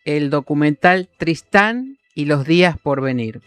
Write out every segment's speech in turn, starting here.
el documental Tristán y los días por venir,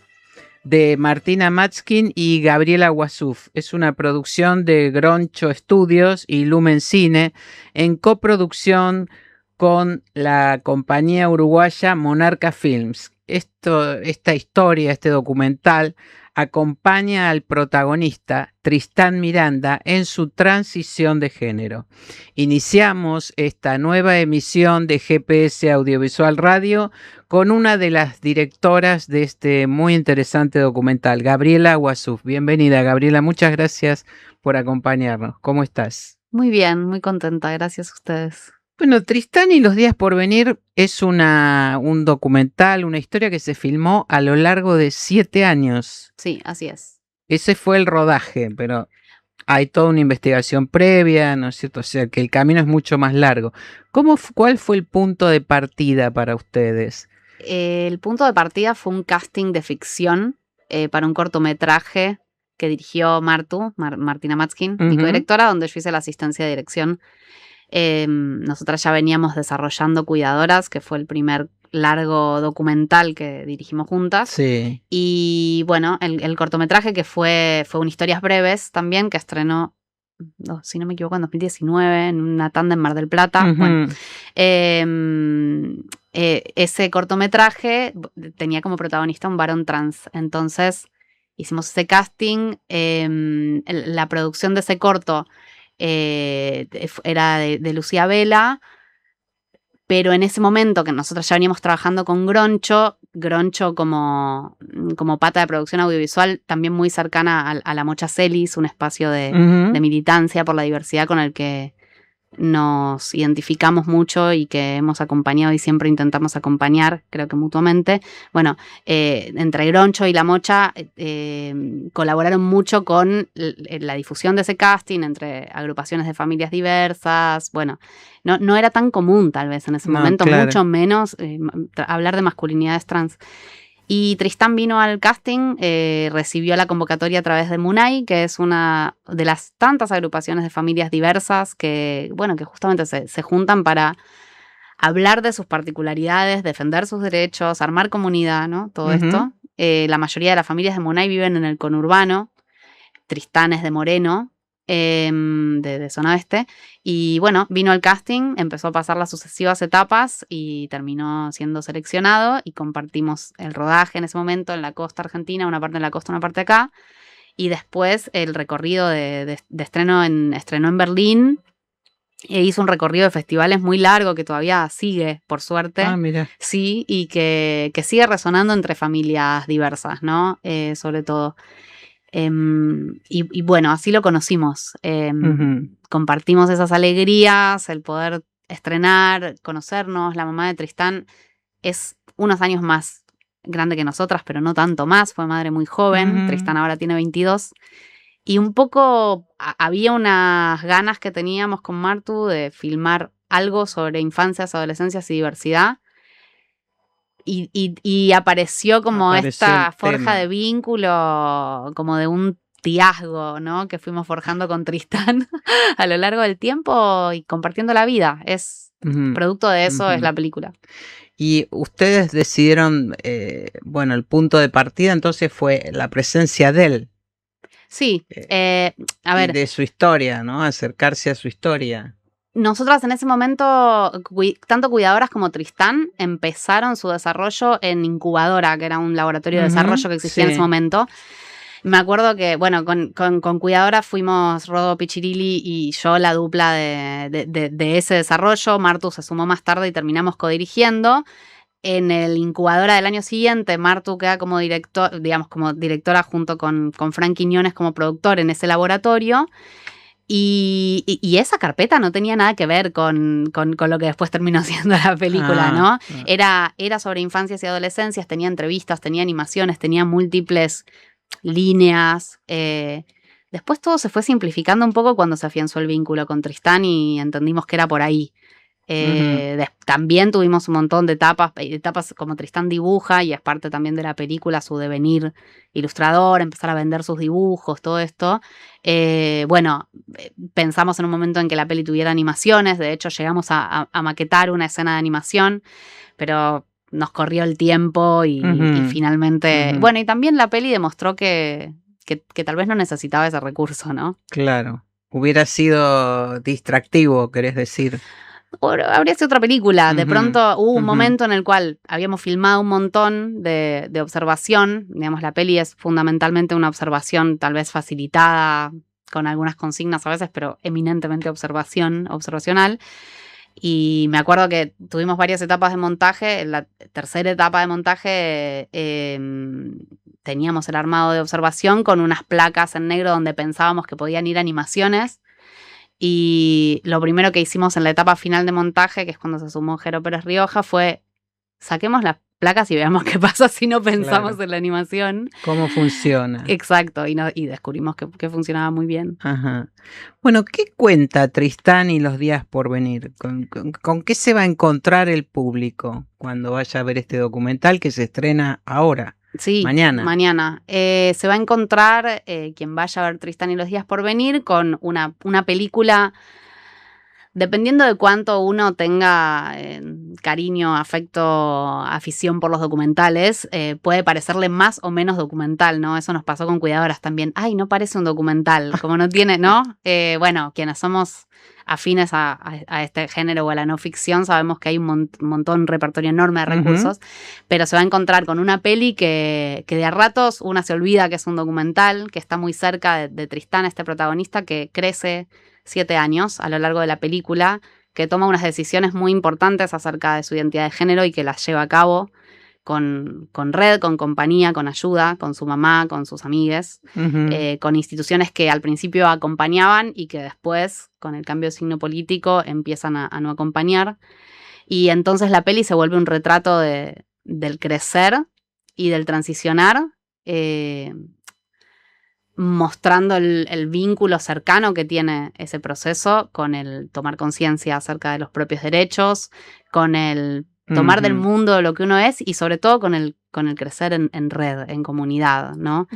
de Martina Matskin y Gabriela Wasuf. Es una producción de Groncho Studios y Lumen Cine, en coproducción con la compañía uruguaya Monarca Films. Esta historia, este documental, acompaña al protagonista, Tristán Miranda, en su transición de género. Iniciamos esta nueva emisión de GPS Audiovisual Radio con una de las directoras de este muy interesante documental, Gabriela Wasuf. Bienvenida, Gabriela, muchas gracias por acompañarnos. ¿Cómo estás? Muy bien, muy contenta, gracias a ustedes. Bueno, Tristán y los días por venir es un documental, una historia que se filmó a lo largo de 7 años. Sí, así es. Ese fue el rodaje, pero hay toda una investigación previa, ¿no es cierto? O sea, que el camino es mucho más largo. ¿Cuál fue el punto de partida para ustedes? El punto de partida fue un casting de ficción para un cortometraje que dirigió Martina Matskin, mi co-directora, donde yo hice la asistencia de dirección. Nosotras ya veníamos desarrollando Cuidadoras, que fue el primer largo documental que dirigimos juntas. Sí. Y bueno, el cortometraje que fueron historias breves también, que estrenó, si no me equivoco, en 2019, en una tanda en Mar del Plata. Bueno, ese cortometraje tenía como protagonista un varón trans. Entonces hicimos ese casting. La producción de ese corto era de Lucía Vela, pero en ese momento que nosotros ya veníamos trabajando con Groncho como pata de producción audiovisual, también muy cercana a la Mocha Celis, un espacio de militancia por la diversidad con el que nos identificamos mucho y que hemos acompañado y siempre intentamos acompañar, creo que mutuamente. Bueno, entre Groncho y La Mocha colaboraron mucho con la difusión de ese casting entre agrupaciones de familias diversas. Bueno, no era tan común tal vez en ese momento, claro. Mucho menos hablar de masculinidades trans. Y Tristán vino al casting, recibió la convocatoria a través de Munay, que es una de las tantas agrupaciones de familias diversas que justamente se juntan para hablar de sus particularidades, defender sus derechos, armar comunidad, ¿no? Todo esto. La mayoría de las familias de Munay viven en el conurbano. Tristán es de Moreno, de zona oeste, y bueno, vino al casting, empezó a pasar las sucesivas etapas y terminó siendo seleccionado y compartimos el rodaje en ese momento en la costa argentina, una parte en la costa, una parte acá, y después el recorrido de estreno estrenó en Berlín e hizo un recorrido de festivales muy largo que todavía sigue, por suerte. Ah, mira. Sí, y que sigue resonando entre familias diversas, ¿no? Sobre todo. Y bueno, así lo conocimos. Compartimos esas alegrías, el poder estrenar, conocernos. La mamá de Tristán es unos años más grande que nosotras, pero no tanto más. Fue madre muy joven. Tristán ahora tiene 22. Y un poco había unas ganas que teníamos con Martu de filmar algo sobre infancias, adolescencias y diversidad. Y apareció esta forja de vínculo, como de un tiazgo, ¿no? Que fuimos forjando con Tristán a lo largo del tiempo y compartiendo la vida. Es producto de eso, es la película. Y ustedes decidieron, el punto de partida entonces fue la presencia de él. Sí, a ver. Y de su historia, ¿no? Acercarse a su historia. Nosotras en ese momento, tanto Cuidadoras como Tristán empezaron su desarrollo en Incubadora, que era un laboratorio de desarrollo que existía en ese momento. Me acuerdo que, bueno, con Cuidadora fuimos Rodo Pichirilli y yo la dupla de ese desarrollo. Martu se sumó más tarde y terminamos codirigiendo. En el Incubadora del año siguiente, Martu queda como directora junto con Frank Quiñones como productor en ese laboratorio. Y esa carpeta no tenía nada que ver con lo que después terminó siendo la película, ¿no? Era sobre infancias y adolescencias, tenía entrevistas, tenía animaciones, tenía múltiples líneas. Después todo se fue simplificando un poco cuando se afianzó el vínculo con Tristán y entendimos que era por ahí. También tuvimos un montón de etapas como Tristán dibuja y es parte también de la película, su devenir ilustrador, empezar a vender sus dibujos, todo esto. Pensamos en un momento en que la peli tuviera animaciones, de hecho llegamos a maquetar una escena de animación, pero nos corrió el tiempo y finalmente... Bueno, y también la peli demostró que tal vez no necesitaba ese recurso, ¿no? Claro. Hubiera sido distractivo, querés decir. O habría sido otra película. De pronto hubo un momento en el cual habíamos filmado un montón de observación. Digamos, la peli es fundamentalmente una observación tal vez facilitada, con algunas consignas a veces, pero eminentemente observacional. Y me acuerdo que tuvimos varias etapas de montaje. En la tercera etapa de montaje teníamos el armado de observación con unas placas en negro donde pensábamos que podían ir animaciones. Y lo primero que hicimos en la etapa final de montaje, que es cuando se sumó Jero Pérez Rioja, fue saquemos las placas y veamos qué pasa si no pensamos en la animación. ¿Cómo funciona? Exacto, y descubrimos que funcionaba muy bien. Ajá. Bueno, ¿qué cuenta Tristán y los días por venir? ¿Con qué se va a encontrar el público cuando vaya a ver este documental que se estrena ahora? Sí, mañana. Se va a encontrar quien vaya a ver Tristán y los días por venir con una película, dependiendo de cuánto uno tenga cariño, afecto, afición por los documentales, puede parecerle más o menos documental, ¿no? Eso nos pasó con Cuidadoras también. Ay, no parece un documental, como no tiene, ¿no? Bueno, quienes somos afines a este género o a la no ficción, sabemos que hay un repertorio enorme de recursos, pero se va a encontrar con una peli que de a ratos una se olvida que es un documental, que está muy cerca de Tristán, este protagonista que crece 7 años a lo largo de la película, que toma unas decisiones muy importantes acerca de su identidad de género y que las lleva a cabo con red, con compañía, con ayuda, con su mamá, con sus amigues, con instituciones que al principio acompañaban y que después, con el cambio de signo político, empiezan a no acompañar. Y entonces la peli se vuelve un retrato del crecer y del transicionar, mostrando el vínculo cercano que tiene ese proceso con el tomar conciencia acerca de los propios derechos, con el tomar del mundo lo que uno es y sobre todo con el crecer en red, en comunidad, ¿no?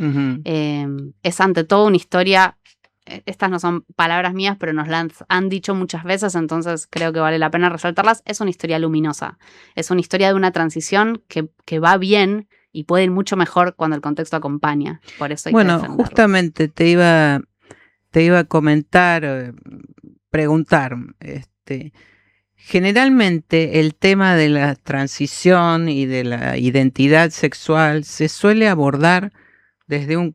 Es ante todo una historia, estas no son palabras mías, pero nos las han dicho muchas veces, entonces creo que vale la pena resaltarlas. Es una historia luminosa, es una historia de una transición que va bien y puede ir mucho mejor cuando el contexto acompaña. Por eso hay que defenderlo. Justamente te iba a comentar, preguntar, generalmente el tema de la transición y de la identidad sexual se suele abordar desde un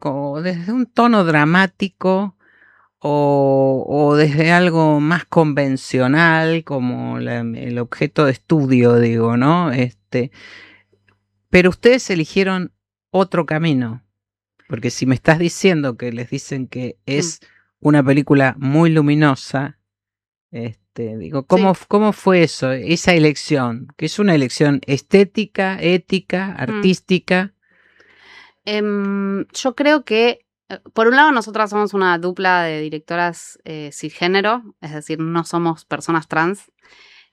tono dramático o desde algo más convencional como el objeto de estudio, digo, ¿no? Pero ustedes eligieron otro camino, porque si me estás diciendo que les dicen que es una película muy luminosa, digo, ¿cómo fue eso, esa elección? Que es una elección estética, ética, artística. Yo creo que, por un lado, nosotras somos una dupla de directoras cisgénero, es decir, no somos personas trans.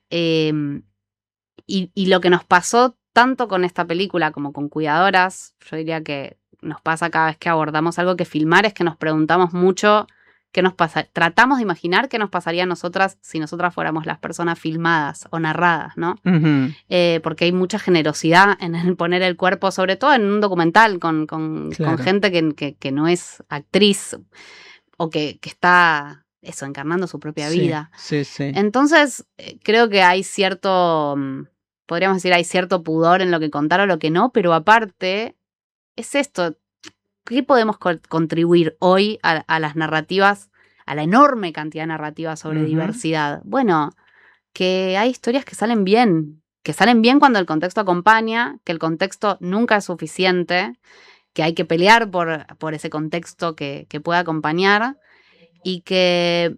Y lo que nos pasó tanto con esta película como con Cuidadoras, yo diría que nos pasa cada vez que abordamos algo que filmar, es que nos preguntamos mucho qué nos pasa. Tratamos de imaginar qué nos pasaría a nosotras si nosotras fuéramos las personas filmadas o narradas, ¿no? Porque hay mucha generosidad en el poner el cuerpo, sobre todo en un documental con gente que no es actriz o que está eso, encarnando su propia vida. Sí. Entonces, creo que hay cierto, podríamos decir, hay cierto pudor en lo que contar o lo que no, pero aparte, es esto, ¿qué podemos contribuir hoy a las narrativas, a la enorme cantidad de narrativas sobre diversidad? Bueno, que hay historias que salen bien cuando el contexto acompaña, que el contexto nunca es suficiente, que hay que pelear por ese contexto que pueda acompañar. Y que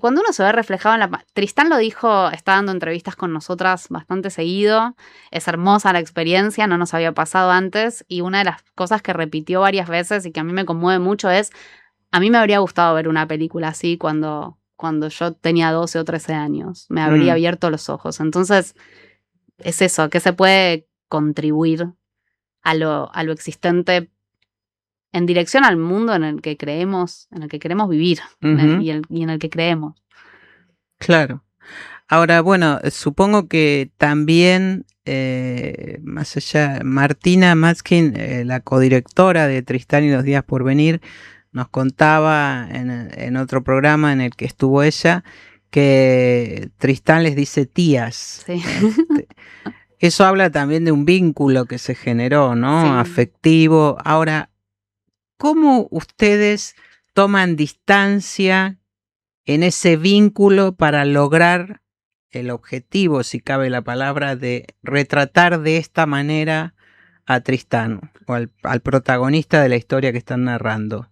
cuando uno se ve reflejado en la... Tristán lo dijo, está dando entrevistas con nosotras bastante seguido, es hermosa la experiencia, no nos había pasado antes, y una de las cosas que repitió varias veces y que a mí me conmueve mucho es, a mí me habría gustado ver una película así cuando cuando yo tenía 12 o 13 años. Me habría abierto los ojos. Entonces, es eso, que se puede contribuir a lo existente en dirección al mundo en el que creemos, en el que queremos vivir y en el que creemos. Claro. Ahora, bueno, supongo que también, más allá, Martina Matskin, la codirectora de Tristán y los días por venir, nos contaba en otro programa en el que estuvo ella, que Tristán les dice tías. Sí. Eso habla también de un vínculo que se generó, ¿no? Sí. Afectivo. Ahora, ¿cómo ustedes toman distancia en ese vínculo para lograr el objetivo, si cabe la palabra, de retratar de esta manera a Tristán o al protagonista de la historia que están narrando?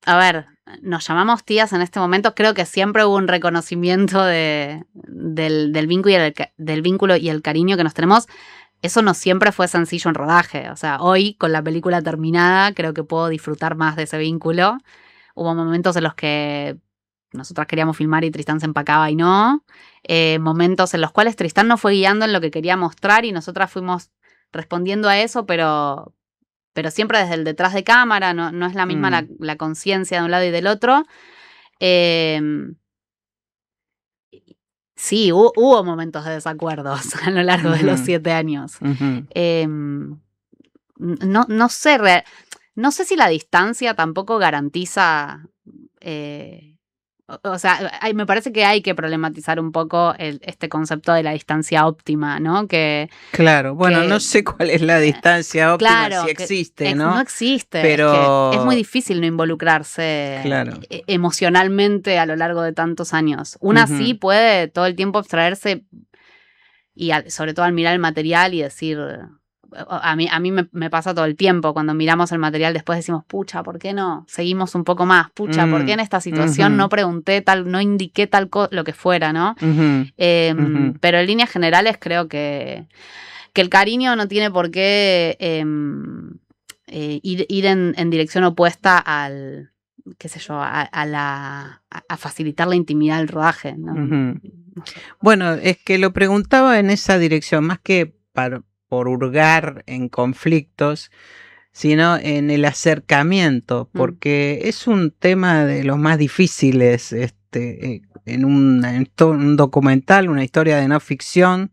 A ver, nos llamamos tías en este momento. Creo que siempre hubo un reconocimiento del vínculo y el cariño que nos tenemos. Eso no siempre fue sencillo en rodaje. O sea, hoy, con la película terminada, creo que puedo disfrutar más de ese vínculo. Hubo momentos en los que nosotras queríamos filmar y Tristán se empacaba y no. Momentos en los cuales Tristán nos fue guiando en lo que quería mostrar y nosotras fuimos respondiendo a eso, pero siempre desde el detrás de cámara. No es la misma la conciencia de un lado y del otro. Sí, hubo momentos de desacuerdos a lo largo de los 7 años. No sé, no sé si la distancia tampoco garantiza. O sea, me parece que hay que problematizar un poco este concepto de la distancia óptima, ¿no? Claro, bueno, no sé cuál es la distancia óptima, claro, si existe, ¿no? No existe, pero es muy difícil no involucrarse emocionalmente a lo largo de tantos años. Una sí puede todo el tiempo abstraerse y sobre todo al mirar el material y decir... A mí me pasa todo el tiempo, cuando miramos el material después decimos, pucha, ¿por qué no? Seguimos un poco más, pucha, ¿por qué en esta situación no pregunté tal, no indiqué tal lo que fuera, ¿no? Pero en líneas generales creo que el cariño no tiene por qué ir en dirección opuesta al, qué sé yo, a facilitar la intimidad del rodaje, ¿no? No sé. Bueno, es que lo preguntaba en esa dirección, más que por hurgar en conflictos, sino en el acercamiento, porque es un tema de los más difíciles, en un documental, una historia de no ficción,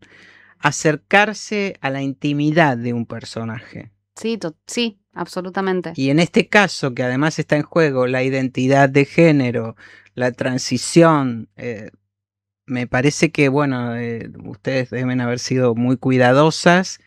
acercarse a la intimidad de un personaje. Sí, sí, absolutamente. Y en este caso, que además está en juego la identidad de género, la transición, me parece que, bueno, ustedes deben haber sido muy cuidadosas,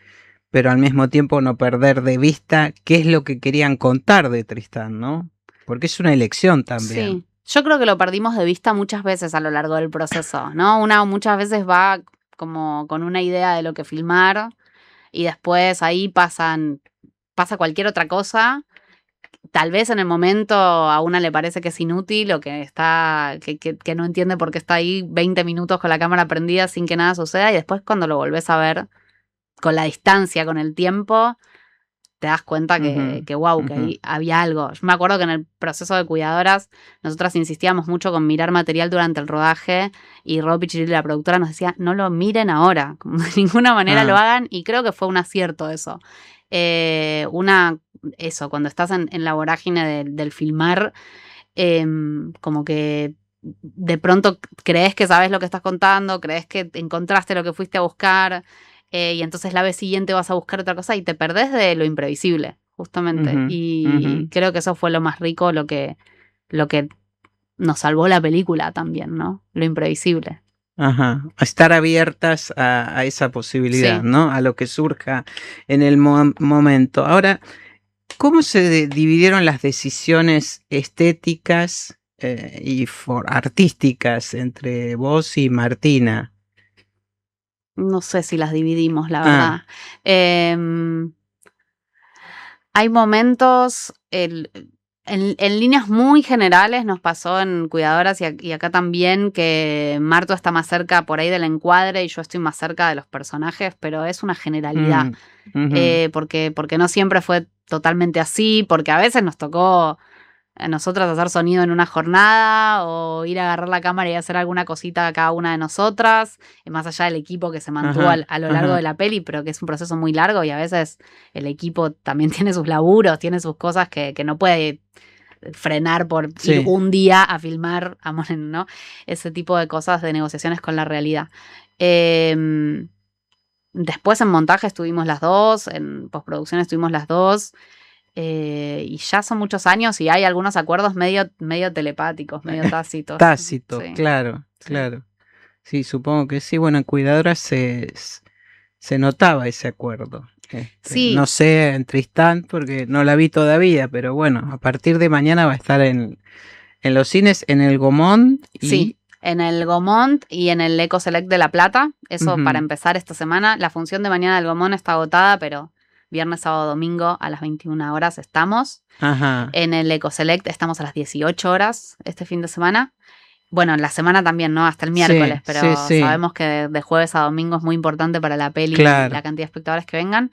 pero al mismo tiempo no perder de vista qué es lo que querían contar de Tristán, ¿no? Porque es una elección también. Sí, yo creo que lo perdimos de vista muchas veces a lo largo del proceso, ¿no? Una muchas veces va como con una idea de lo que filmar y después ahí pasa cualquier otra cosa. Tal vez en el momento a una le parece que es inútil o que que no entiende por qué está ahí 20 minutos con la cámara prendida sin que nada suceda, y después cuando lo volvés a ver con la distancia, con el tiempo, te das cuenta que ahí había algo. Yo me acuerdo que en el proceso de Cuidadoras nosotras insistíamos mucho con mirar material durante el rodaje y Rob Pichirili, la productora, nos decía, no lo miren ahora, como de ninguna manera lo hagan, y creo que fue un acierto eso. Eso, cuando estás en la vorágine del filmar, como que de pronto crees que sabes lo que estás contando, crees que encontraste lo que fuiste a buscar, y entonces la vez siguiente vas a buscar otra cosa y te perdés de lo imprevisible, justamente. Creo que eso fue lo más rico, lo que nos salvó la película también, ¿no? Lo imprevisible. Ajá, a estar abiertas a esa posibilidad, Sí. ¿no? A lo que surja en el momento. Ahora, ¿cómo se dividieron las decisiones estéticas y artísticas entre vos y Martina? No sé si las dividimos, la verdad. Hay momentos, en líneas muy generales nos pasó en Cuidadoras y acá también, que Marto está más cerca por ahí del encuadre y yo estoy más cerca de los personajes, pero es una generalidad. Porque no siempre fue totalmente así, porque a veces nos tocó nosotras hacer sonido en una jornada o ir a agarrar la cámara y hacer alguna cosita a cada una de nosotras, más allá del equipo que se mantuvo a lo largo de la peli, pero que es un proceso muy largo y a veces el equipo también tiene sus laburos, tiene sus cosas que no puede frenar por ir un día a filmar, ¿no? Ese tipo de cosas de negociaciones con la realidad. Después en montaje estuvimos las dos, en postproducción estuvimos las dos. Y ya son muchos años y hay algunos acuerdos medio telepáticos, medio tácitos. Tácito, sí. Claro. Sí, supongo que sí. Bueno, en Cuidadoras se notaba ese acuerdo. Sí. No sé en Tristán porque no la vi todavía, pero bueno, a partir de mañana va a estar en los cines, en el Gaumont. Sí, en el Gaumont y en el Eco Select de La Plata. Eso para empezar esta semana. La función de mañana del Gaumont está agotada, pero viernes, sábado, domingo a las 21 horas estamos. Ajá. En el Eco Select estamos a las 18 horas este fin de semana. Bueno, en la semana también, ¿no? Hasta el miércoles, pero sabemos que de jueves a domingo es muy importante para la peli y la cantidad de espectadores que vengan.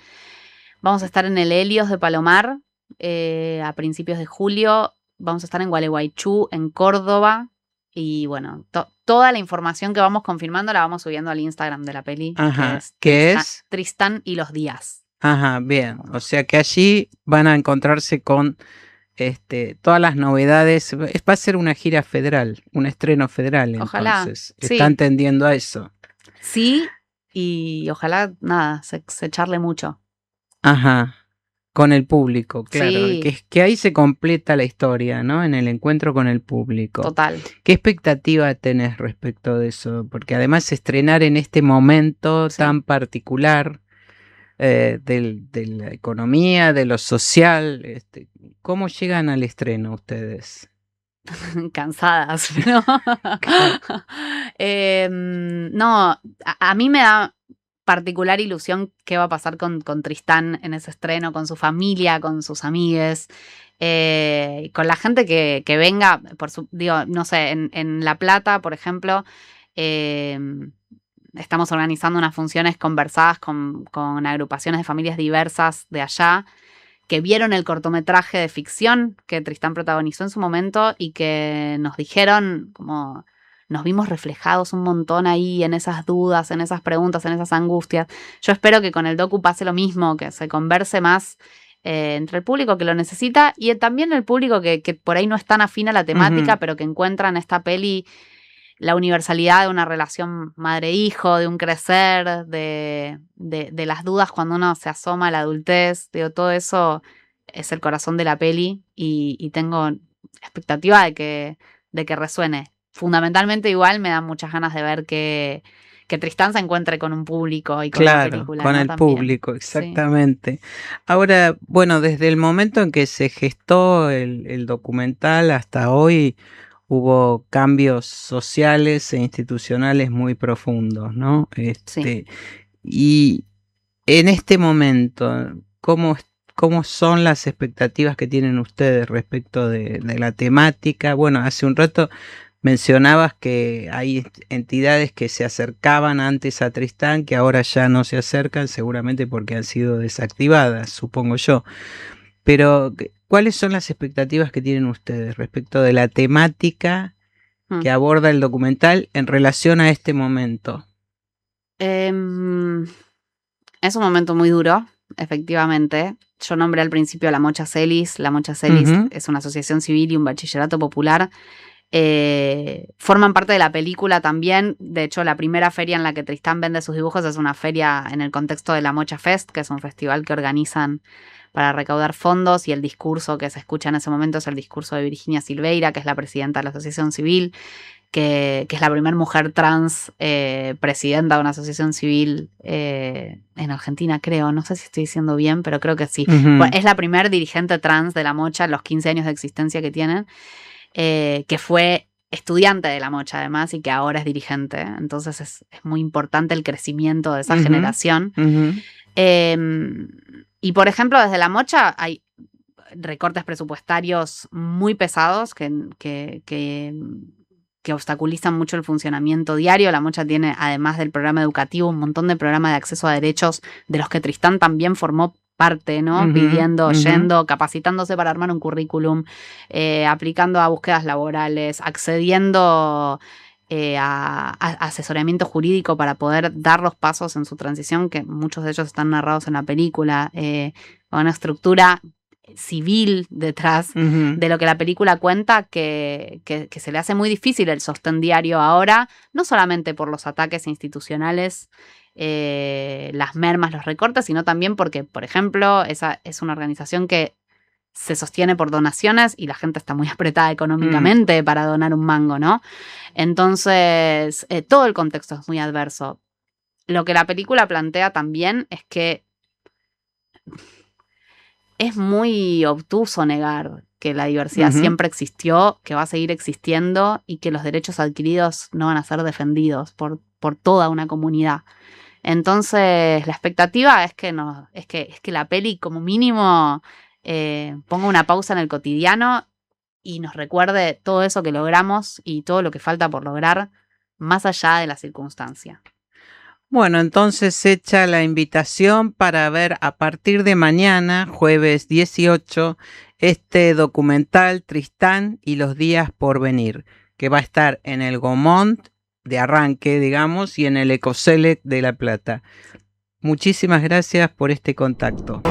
Vamos a estar en el Helios de Palomar a principios de julio. Vamos a estar en Gualeguaychú, en Córdoba. Y bueno, toda la información que vamos confirmando la vamos subiendo al Instagram de la peli. Ajá. Que es Tristán y los días. Ajá, bien. O sea que allí van a encontrarse con todas las novedades. Va a ser una gira federal, un estreno federal. Ojalá. Entonces, están tendiendo a eso. Sí, y ojalá, nada, se charle mucho. Ajá. Con el público, claro. Sí. Que ahí se completa la historia, ¿no? En el encuentro con el público. Total. ¿Qué expectativa tenés respecto de eso? Porque además estrenar en este momento tan particular de la economía, de lo social, ¿cómo llegan al estreno ustedes? Cansadas, ¿no? No, a mí me da particular ilusión qué va a pasar con Tristán en ese estreno, con su familia, con sus amigues, con la gente que venga, no sé, en La Plata, por ejemplo, estamos organizando unas funciones conversadas con agrupaciones de familias diversas de allá, que vieron el cortometraje de ficción que Tristán protagonizó en su momento y que nos dijeron como nos vimos reflejados un montón ahí en esas dudas, en esas preguntas, en esas angustias. Yo espero que con el docu pase lo mismo, que se converse más entre el público que lo necesita y también el público que por ahí no es tan afín a la temática, pero que encuentra en esta peli la universalidad de una relación madre-hijo, de un crecer, de las dudas cuando uno se asoma a la adultez. Digo, todo eso es el corazón de la peli y tengo expectativa de que resuene. Fundamentalmente igual me dan muchas ganas de ver que Tristán se encuentre con un público y con la película. Con el público, exactamente. Sí. Ahora, bueno, desde el momento en que se gestó el documental hasta hoy, hubo cambios sociales e institucionales muy profundos, ¿no? Sí. Y en este momento, ¿cómo son las expectativas que tienen ustedes respecto de la temática? Bueno, hace un rato mencionabas que hay entidades que se acercaban antes a Tristán, que ahora ya no se acercan, seguramente porque han sido desactivadas, supongo yo. Pero, ¿cuáles son las expectativas que tienen ustedes respecto de la temática que aborda el documental en relación a este momento? Es un momento muy duro, efectivamente. Yo nombré al principio a la Mocha Celis. La Mocha Celis es una asociación civil y un bachillerato popular. Forman parte de la película también. De hecho, la primera feria en la que Tristán vende sus dibujos es una feria en el contexto de la Mocha Fest, que es un festival que organizan para recaudar fondos, y el discurso que se escucha en ese momento es el discurso de Virginia Silveira, que es la presidenta de la asociación civil, que es la primera mujer trans presidenta de una asociación civil en Argentina, creo. No sé si estoy diciendo bien, pero creo que sí. Bueno, es la primera dirigente trans de la Mocha en los 15 años de existencia que tienen, que fue estudiante de la Mocha además y que ahora es dirigente. Entonces es muy importante el crecimiento de esa generación. Y por ejemplo, desde la Mocha hay recortes presupuestarios muy pesados que obstaculizan mucho el funcionamiento diario. La Mocha tiene, además del programa educativo, un montón de programas de acceso a derechos de los que Tristán también formó parte, ¿no? Ujú, Pidiendo, ujú. yendo, capacitándose para armar un currículum, aplicando a búsquedas laborales, accediendo a asesoramiento jurídico para poder dar los pasos en su transición, que muchos de ellos están narrados en la película, con una estructura civil detrás Ujú. de lo que la película cuenta, que se le hace muy difícil el sostén diario ahora, no solamente por los ataques institucionales, las mermas, los recortes, sino también porque, por ejemplo, esa es una organización que se sostiene por donaciones y la gente está muy apretada económicamente para donar un mango, ¿no? Entonces, todo el contexto es muy adverso. Lo que la película plantea también es que es muy obtuso negar que la diversidad Ujú. siempre existió, que va a seguir existiendo y que los derechos adquiridos no van a ser defendidos por toda una comunidad. Entonces, la expectativa es que, es que la peli, como mínimo, ponga una pausa en el cotidiano y nos recuerde todo eso que logramos y todo lo que falta por lograr, más allá de la circunstancia. Bueno, entonces hecha la invitación para ver a partir de mañana, jueves 18, este documental Tristán y los días por venir, que va a estar en el Gaumont de arranque, digamos, y en el Ecoselect de La Plata. Muchísimas gracias por este contacto.